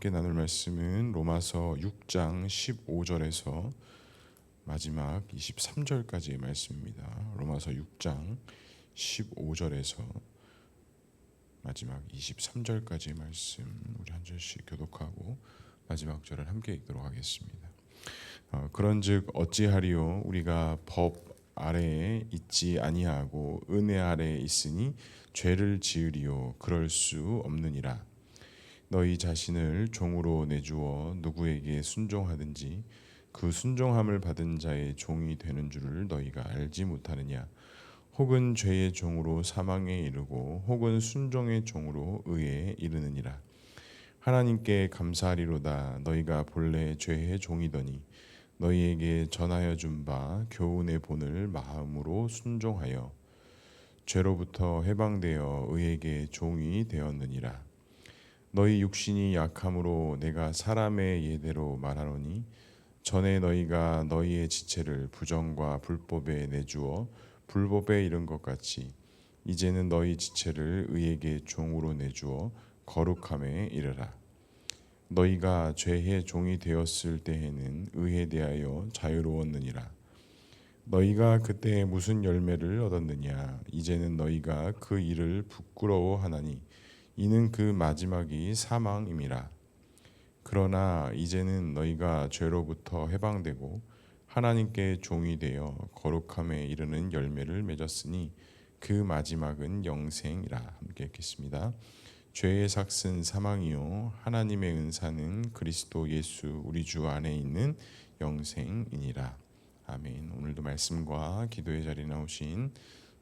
함께 나눌 말씀은 로마서 6장 15절에서 마지막 23절까지의 말씀입니다. 로마서 6장 15절에서 마지막 23절까지의 말씀, 우리 한 절씩 교독하고 마지막 절을 함께 읽도록 하겠습니다. 그런즉 어찌하리요, 우리가 법 아래에 있지 아니하고 은혜 아래에 있으니 죄를 지으리요, 그럴 수 없느니라. 너희 자신을 종으로 내주어 누구에게 순종하든지 그 순종함을 받은 자의 종이 되는 줄을 너희가 알지 못하느냐. 혹은 죄의 종으로 사망에 이르고 혹은 순종의 종으로 의에 이르느니라. 하나님께 감사하리로다. 너희가 본래 죄의 종이더니 너희에게 전하여 준 바 교훈의 본을 마음으로 순종하여 죄로부터 해방되어 의에게 종이 되었느니라. 너희 육신이 약함으로 내가 사람의 예대로 말하노니 전에 너희가 너희의 지체를 부정과 불법에 내주어 불법에 이른 것 같이 이제는 너희 지체를 의에게 종으로 내주어 거룩함에 이르라. 너희가 죄의 종이 되었을 때에는 의에 대하여 자유로웠느니라. 너희가 그때 무슨 열매를 얻었느냐. 이제는 너희가 그 일을 부끄러워하나니 이는 그 마지막이 사망임이라. 그러나 이제는 너희가 죄로부터 해방되고 하나님께 종이 되어 거룩함에 이르는 열매를 맺었으니 그 마지막은 영생이라. 함께 읽겠습니다. 죄의 삭은 사망이요 하나님의 은사는 그리스도 예수 우리 주 안에 있는 영생이니라. 아멘. 오늘도 말씀과 기도의 자리에 나오신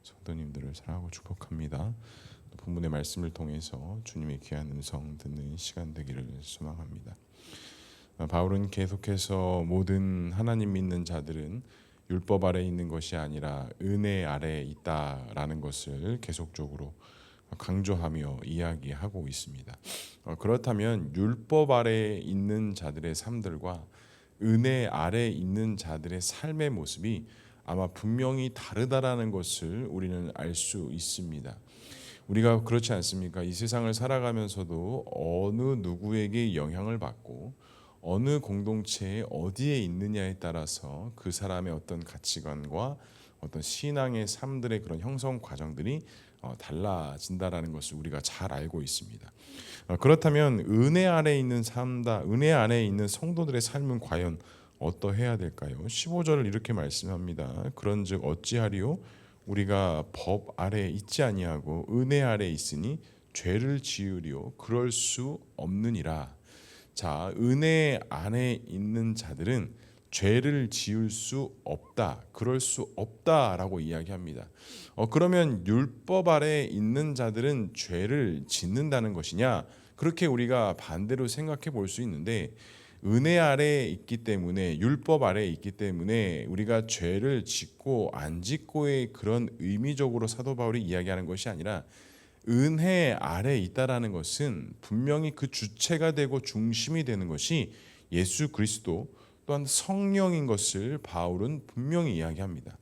성도님들을 사랑하고 축복합니다. 본문의 말씀을 통해서 주님의 귀한 음성 듣는 시간 되기를 소망합니다. 바울은 계속해서 모든 하나님 믿는 자들은 율법 아래에 있는 것이 아니라 은혜 아래에 있다라는 것을 계속적으로 강조하며 이야기하고 있습니다. 그렇다면 율법 아래에 있는 자들의 삶들과 은혜 아래에 있는 자들의 삶의 모습이 아마 분명히 다르다라는 것을 우리는 알 수 있습니다. 우리가 그렇지 않습니까? 이 세상을 살아가면서도 어느 누구에게 영향을 받고 어느 공동체에 어디에 있느냐에 따라서 그 사람의 어떤 가치관과 어떤 신앙의 삶들의 그런 형성 과정들이 달라진다라는 것을 우리가 잘 알고 있습니다. 그렇다면 은혜 아래에 있는 삶다, 은혜 안에 있는 성도들의 삶은 과연 어떠해야 될까요? 15절을 이렇게 말씀합니다. 그런즉 어찌하리요? 우리가 법 아래에 있지 아니하고 은혜 아래에 있으니 죄를 지으리요 그럴 수 없느니라. 자, 은혜 안에 있는 자들은 죄를 지을 수 없다, 그럴 수 없다라고 이야기합니다. 그러면 율법 아래에 있는 자들은 죄를 짓는다는 것이냐? 그렇게 우리가 반대로 생각해 볼 수 있는데, 은혜 아래에 있기 때문에, 율법 아래에 있기 때문에 우리가 죄를 짓고 안 짓고의 그런 의미적으로 사도 바울이 이야기하는 것이 아니라, 은혜 아래에 있다라는 것은 분명히 그 주체가 되고 중심이 되는 것이 예수 그리스도 또한 성령인 것을 바울은 분명히 이야기합니다.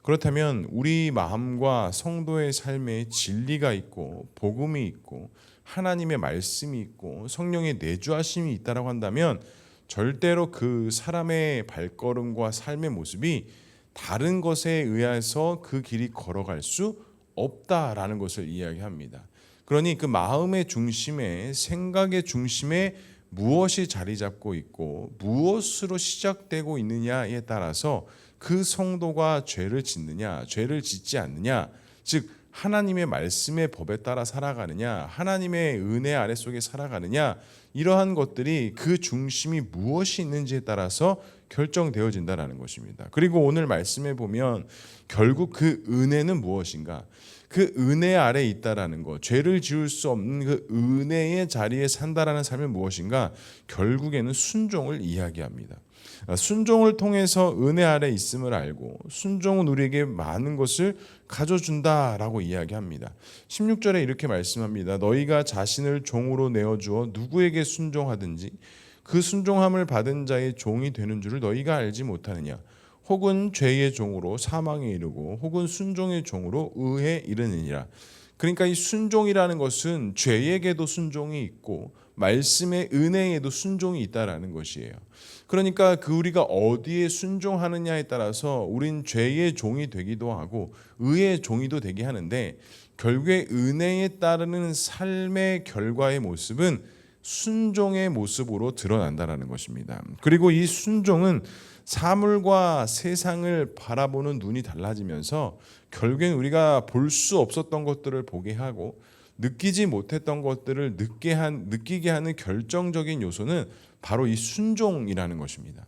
그렇다면 우리 마음과 성도의 삶에 진리가 있고 복음이 있고 하나님의 말씀이 있고 성령의 내주하심이 있다라고 한다면 절대로 그 사람의 발걸음과 삶의 모습이 다른 것에 의해서 그 길이 걸어갈 수 없다라는 것을 이야기합니다. 그러니 그 마음의 중심에, 생각의 중심에 무엇이 자리 잡고 있고 무엇으로 시작되고 있느냐에 따라서 그 성도가 죄를 짓느냐, 죄를 짓지 않느냐, 즉 하나님의 말씀의 법에 따라 살아가느냐, 하나님의 은혜 아래 속에 살아가느냐, 이러한 것들이 그 중심이 무엇이 있는지에 따라서 결정되어진다는 것입니다. 그리고 오늘 말씀에 보면 결국 그 은혜는 무엇인가? 그 은혜 아래에 있다라는 것, 죄를 지을 수 없는 그 은혜의 자리에 산다라는 삶이 무엇인가? 결국에는 순종을 이야기합니다. 순종을 통해서 은혜 아래 있음을 알고 순종은 우리에게 많은 것을 가져준다라고 이야기합니다. 16절에 이렇게 말씀합니다. 너희가 자신을 종으로 내어주어 누구에게 순종하든지 그 순종함을 받은 자의 종이 되는 줄을 너희가 알지 못하느냐. 혹은 죄의 종으로 사망에 이르고 혹은 순종의 종으로 의에 이르느니라. 그러니까 이 순종이라는 것은 죄에게도 순종이 있고 말씀의 은혜에도 순종이 있다라는 것이에요. 그러니까 그 우리가 어디에 순종하느냐에 따라서 우린 죄의 종이 되기도 하고 의의 종이도 되게 하는데, 결국에 은혜에 따르는 삶의 결과의 모습은 순종의 모습으로 드러난다는 것입니다. 그리고 이 순종은 사물과 세상을 바라보는 눈이 달라지면서 결국엔 우리가 볼 수 없었던 것들을 보게 하고 느끼지 못했던 것들을 느끼게 하는 결정적인 요소는 바로 이 순종이라는 것입니다.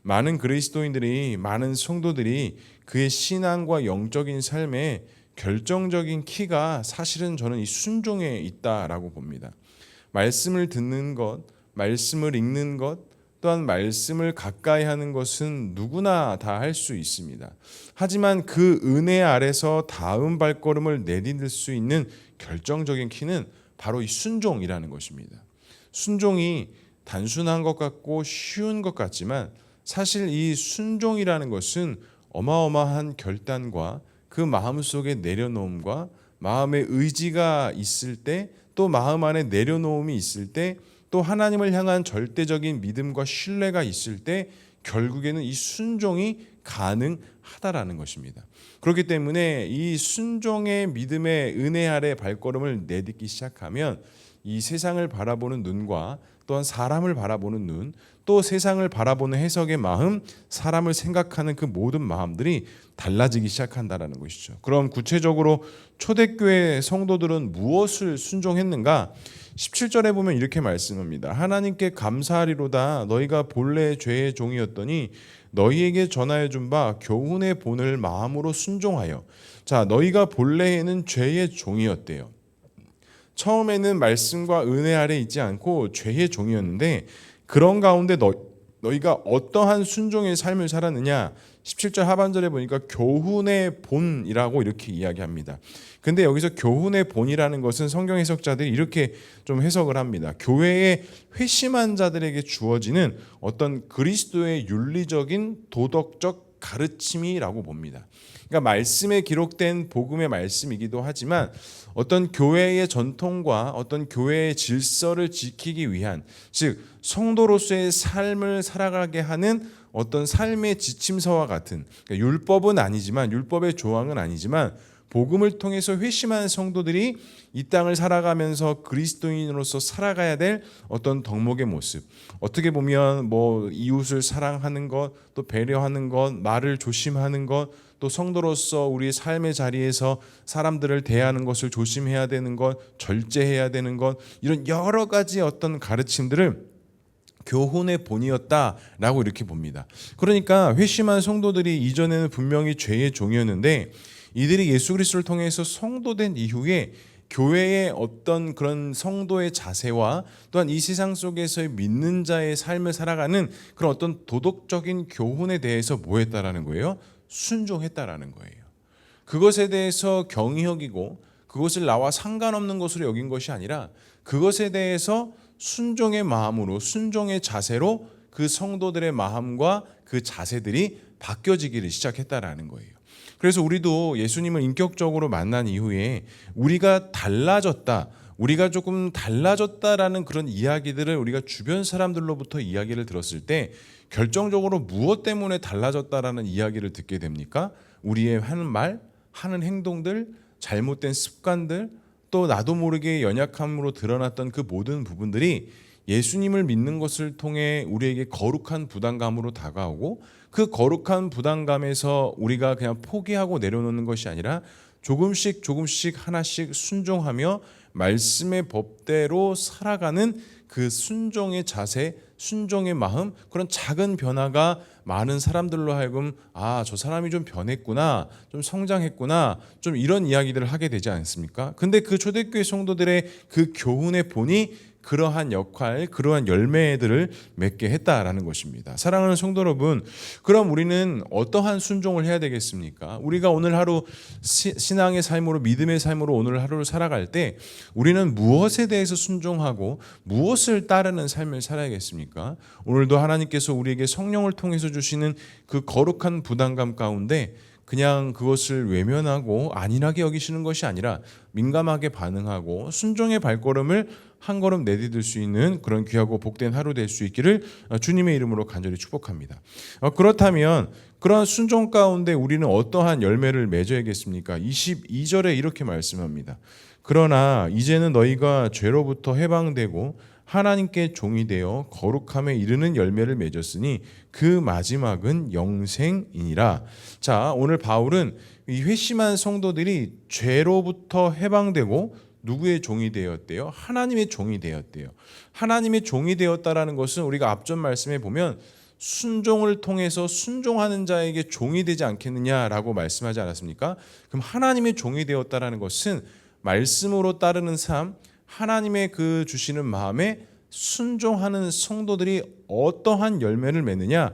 많은 그리스도인들이, 많은 성도들이 그의 신앙과 영적인 삶에 결정적인 키가 사실은 저는 이 순종에 있다라고 봅니다. 말씀을 듣는 것, 말씀을 읽는 것, 또한 말씀을 가까이 하는 것은 누구나 다 할 수 있습니다. 하지만 그 은혜 아래서 다음 발걸음을 내딛을 수 있는 결정적인 키는 바로 이 순종이라는 것입니다. 순종이 단순한 것 같고 쉬운 것 같지만 사실 이 순종이라는 것은 어마어마한 결단과 그 마음속에 내려놓음과 마음의 의지가 있을 때, 또 마음 안에 내려놓음이 있을 때, 또 하나님을 향한 절대적인 믿음과 신뢰가 있을 때 결국에는 이 순종이 가능하다라는 것입니다. 그렇기 때문에 이 순종의 믿음의 은혜 아래 발걸음을 내딛기 시작하면 이 세상을 바라보는 눈과 또한 사람을 바라보는 눈, 또 세상을 바라보는 해석의 마음, 사람을 생각하는 그 모든 마음들이 달라지기 시작한다는 것이죠. 그럼 구체적으로 초대교회 성도들은 무엇을 순종했는가? 17절에 보면 이렇게 말씀합니다. 하나님께 감사하리로다. 너희가 본래 죄의 종이었더니 너희에게 전하여 준 바 교훈의 본을 마음으로 순종하여. 자, 너희가 본래에는 죄의 종이었대요. 처음에는 말씀과 은혜 아래 있지 않고 죄의 종이었는데, 그런 가운데 너희가 어떠한 순종의 삶을 살았느냐? 17절 하반절에 보니까 교훈의 본이라고 이렇게 이야기합니다. 근데 여기서 교훈의 본이라는 것은 성경 해석자들이 이렇게 좀 해석을 합니다. 교회에 회심한 자들에게 주어지는 어떤 그리스도의 윤리적인 도덕적 가르침이라고 봅니다. 그러니까 말씀에 기록된 복음의 말씀이기도 하지만 어떤 교회의 전통과 어떤 교회의 질서를 지키기 위한, 즉 성도로서의 삶을 살아가게 하는 어떤 삶의 지침서와 같은, 그러니까 율법은 아니지만, 율법의 조항은 아니지만 복음을 통해서 회심한 성도들이 이 땅을 살아가면서 그리스도인으로서 살아가야 될 어떤 덕목의 모습, 어떻게 보면 뭐 이웃을 사랑하는 것, 또 배려하는 것, 말을 조심하는 것, 또 성도로서 우리의 삶의 자리에서 사람들을 대하는 것을 조심해야 되는 것, 절제해야 되는 것, 이런 여러 가지 어떤 가르침들을 교훈의 본이었다라고 이렇게 봅니다. 그러니까 회심한 성도들이 이전에는 분명히 죄의 종이었는데 이들이 예수 그리스도를 통해서 성도된 이후에 교회의 어떤 그런 성도의 자세와 또한 이 세상 속에서의 믿는 자의 삶을 살아가는 그런 어떤 도덕적인 교훈에 대해서 뭐 했다라는 거예요? 순종했다라는 거예요. 그것에 대해서 경히 여기고 그것을 나와 상관없는 것으로 여긴 것이 아니라 그것에 대해서 순종의 마음으로, 순종의 자세로 그 성도들의 마음과 그 자세들이 바뀌어지기를 시작했다라는 거예요. 그래서 우리도 예수님을 인격적으로 만난 이후에 우리가 달라졌다, 우리가 조금 달라졌다라는 그런 이야기들을 우리가 주변 사람들로부터 이야기를 들었을 때 결정적으로 무엇 때문에 달라졌다라는 이야기를 듣게 됩니까? 우리의 하는 말, 하는 행동들, 잘못된 습관들, 또 나도 모르게 연약함으로 드러났던 그 모든 부분들이 예수님을 믿는 것을 통해 우리에게 거룩한 부담감으로 다가오고, 그 거룩한 부담감에서 우리가 그냥 포기하고 내려놓는 것이 아니라 조금씩 하나씩 순종하며 말씀의 법대로 살아가는 그 순종의 자세, 순종의 마음, 그런 작은 변화가 많은 사람들로 하여금 저 사람이 좀 변했구나, 좀 성장했구나, 좀 이런 이야기들을 하게 되지 않습니까? 근데 그 초대교회 성도들의 그 교훈의 본이 그러한 역할, 그러한 열매들을 맺게 했다라는 것입니다. 사랑하는 성도 여러분, 그럼 우리는 어떠한 순종을 해야 되겠습니까? 우리가 오늘 하루 신앙의 삶으로, 믿음의 삶으로 오늘 하루를 살아갈 때 우리는 무엇에 대해서 순종하고 무엇을 따르는 삶을 살아야겠습니까? 오늘도 하나님께서 우리에게 성령을 통해서 주시는 그 거룩한 부담감 가운데 그냥 그것을 외면하고 안일하게 여기시는 것이 아니라 민감하게 반응하고 순종의 발걸음을 한 걸음 내디딜 수 있는 그런 귀하고 복된 하루 될 수 있기를 주님의 이름으로 간절히 축복합니다. 그렇다면 그러한 순종 가운데 우리는 어떠한 열매를 맺어야겠습니까? 22절에 이렇게 말씀합니다. 그러나 이제는 너희가 죄로부터 해방되고 하나님께 종이 되어 거룩함에 이르는 열매를 맺었으니 그 마지막은 영생이니라. 자, 오늘 바울은 이 회심한 성도들이 죄로부터 해방되고 누구의 종이 되었대요? 하나님의 종이 되었대요. 하나님의 종이 되었다라는 것은 우리가 앞전 말씀에 보면 순종을 통해서 순종하는 자에게 종이 되지 않겠느냐라고 말씀하지 않았습니까? 그럼 하나님의 종이 되었다라는 것은 말씀으로 따르는 삶, 하나님의 그 주시는 마음에 순종하는 성도들이 어떠한 열매를 맺느냐?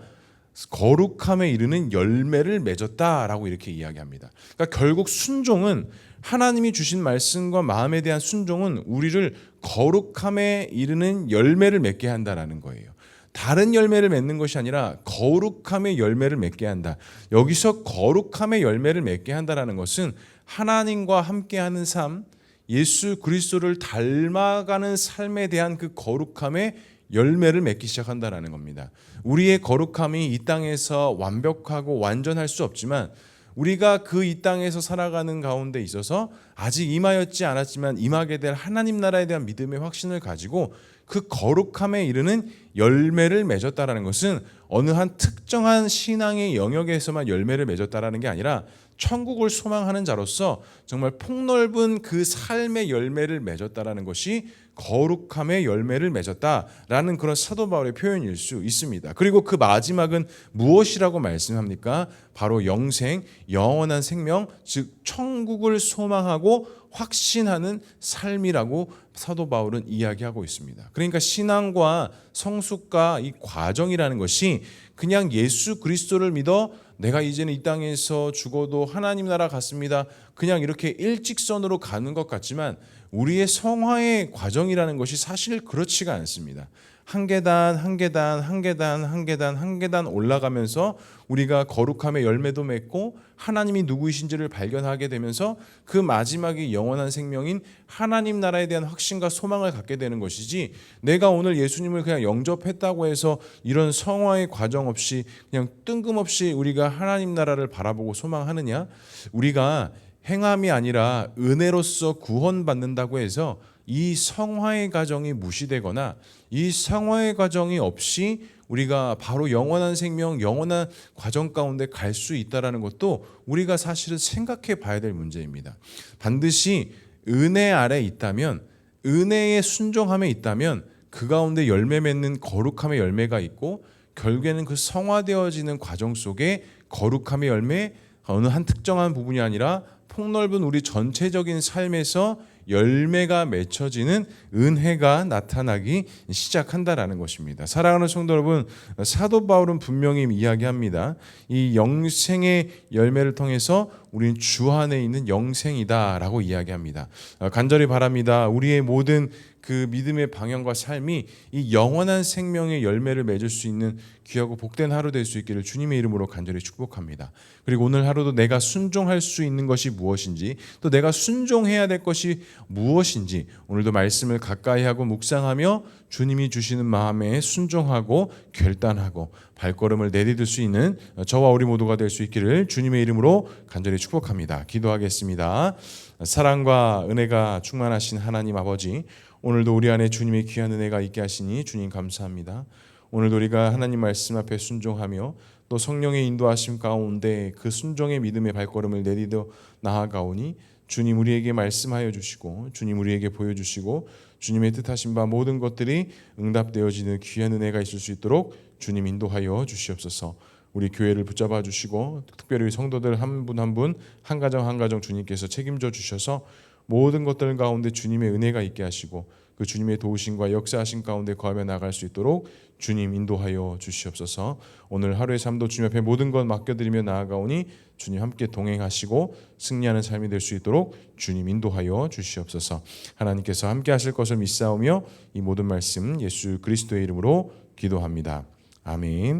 거룩함에 이르는 열매를 맺었다라고 이렇게 이야기합니다. 그러니까 결국 순종은 하나님이 주신 말씀과 마음에 대한 순종은 우리를 거룩함에 이르는 열매를 맺게 한다라는 거예요. 다른 열매를 맺는 것이 아니라 거룩함의 열매를 맺게 한다. 여기서 거룩함의 열매를 맺게 한다라는 것은 하나님과 함께하는 삶, 예수 그리스도를 닮아가는 삶에 대한 그 거룩함의 열매를 맺기 시작한다는 겁니다. 우리의 거룩함이 이 땅에서 완벽하고 완전할 수 없지만 우리가 그 이 땅에서 살아가는 가운데 있어서 아직 임하였지 않았지만 임하게 될 하나님 나라에 대한 믿음의 확신을 가지고 그 거룩함에 이르는 열매를 맺었다라는 것은 어느 한 특정한 신앙의 영역에서만 열매를 맺었다라는 게 아니라 천국을 소망하는 자로서 정말 폭넓은 그 삶의 열매를 맺었다라는 것이 거룩함의 열매를 맺었다라는 그런 사도 바울의 표현일 수 있습니다. 그리고 그 마지막은 무엇이라고 말씀합니까? 바로 영생, 영원한 생명, 즉 천국을 소망하고 확신하는 삶이라고 사도 바울은 이야기하고 있습니다. 그러니까 신앙과 성숙과 이 과정이라는 것이 그냥 예수 그리스도를 믿어 내가 이제는 이 땅에서 죽어도 하나님 나라 갔습니다. 그냥 이렇게 일직선으로 가는 것 같지만 우리의 성화의 과정이라는 것이 사실 그렇지가 않습니다. 한 계단 한 계단 한 계단 한 계단 한 계단 올라가면서 우리가 거룩함의 열매도 맺고 하나님이 누구이신지를 발견하게 되면서 그 마지막이 영원한 생명인 하나님 나라에 대한 확신과 소망을 갖게 되는 것이지, 내가 오늘 예수님을 그냥 영접했다고 해서 이런 성화의 과정 없이 그냥 뜬금없이 우리가 하나님 나라를 바라보고 소망하느냐? 우리가 행함이 아니라 은혜로서 구원받는다고 해서 이 성화의 과정이 무시되거나 이 성화의 과정이 없이 우리가 바로 영원한 생명, 영원한 과정 가운데 갈 수 있다는 것도 우리가 사실은 생각해 봐야 될 문제입니다. 반드시 은혜 아래 있다면, 은혜의 순종함에 있다면 그 가운데 열매 맺는 거룩함의 열매가 있고, 결국에는 그 성화되어지는 과정 속에 거룩함의 열매, 어느 한 특정한 부분이 아니라 폭넓은 우리 전체적인 삶에서 열매가 맺혀지는 은혜가 나타나기 시작한다라는 것입니다. 사랑하는 성도 여러분, 사도 바울은 분명히 이야기합니다. 이 영생의 열매를 통해서 우리는 주 안에 있는 영생이다라고 이야기합니다. 간절히 바랍니다. 우리의 모든 그 믿음의 방향과 삶이 이 영원한 생명의 열매를 맺을 수 있는 귀하고 복된 하루 될 수 있기를 주님의 이름으로 간절히 축복합니다. 그리고 오늘 하루도 내가 순종할 수 있는 것이 무엇인지, 또 내가 순종해야 될 것이 무엇인지 오늘도 말씀을 가까이 하고 묵상하며 주님이 주시는 마음에 순종하고 결단하고 발걸음을 내디딜 수 있는 저와 우리 모두가 될 수 있기를 주님의 이름으로 간절히 축복합니다. 기도하겠습니다. 사랑과 은혜가 충만하신 하나님 아버지, 오늘도 우리 안에 주님의 귀한 은혜가 있게 하시니 주님 감사합니다. 오늘도 우리가 하나님 말씀 앞에 순종하며 또 성령의 인도하심 가운데 그 순종의 믿음의 발걸음을 내디뎌 나아가오니 주님 우리에게 말씀하여 주시고 주님 우리에게 보여주시고 주님의 뜻하신 바 모든 것들이 응답되어지는 귀한 은혜가 있을 수 있도록 주님 인도하여 주시옵소서. 우리 교회를 붙잡아 주시고 특별히 성도들 한 분 한 분 한 가정 한 가정 주님께서 책임져 주셔서 모든 것들 가운데 주님의 은혜가 있게 하시고 그 주님의 도우심과 역사하신 가운데 거하며 나갈 수 있도록 주님 인도하여 주시옵소서. 오늘 하루의 삶도 주님 앞에 모든 것 맡겨드리며 나아가오니 주님 함께 동행하시고 승리하는 삶이 될 수 있도록 주님 인도하여 주시옵소서. 하나님께서 함께 하실 것을 믿사오며 이 모든 말씀 예수 그리스도의 이름으로 기도합니다. 아멘.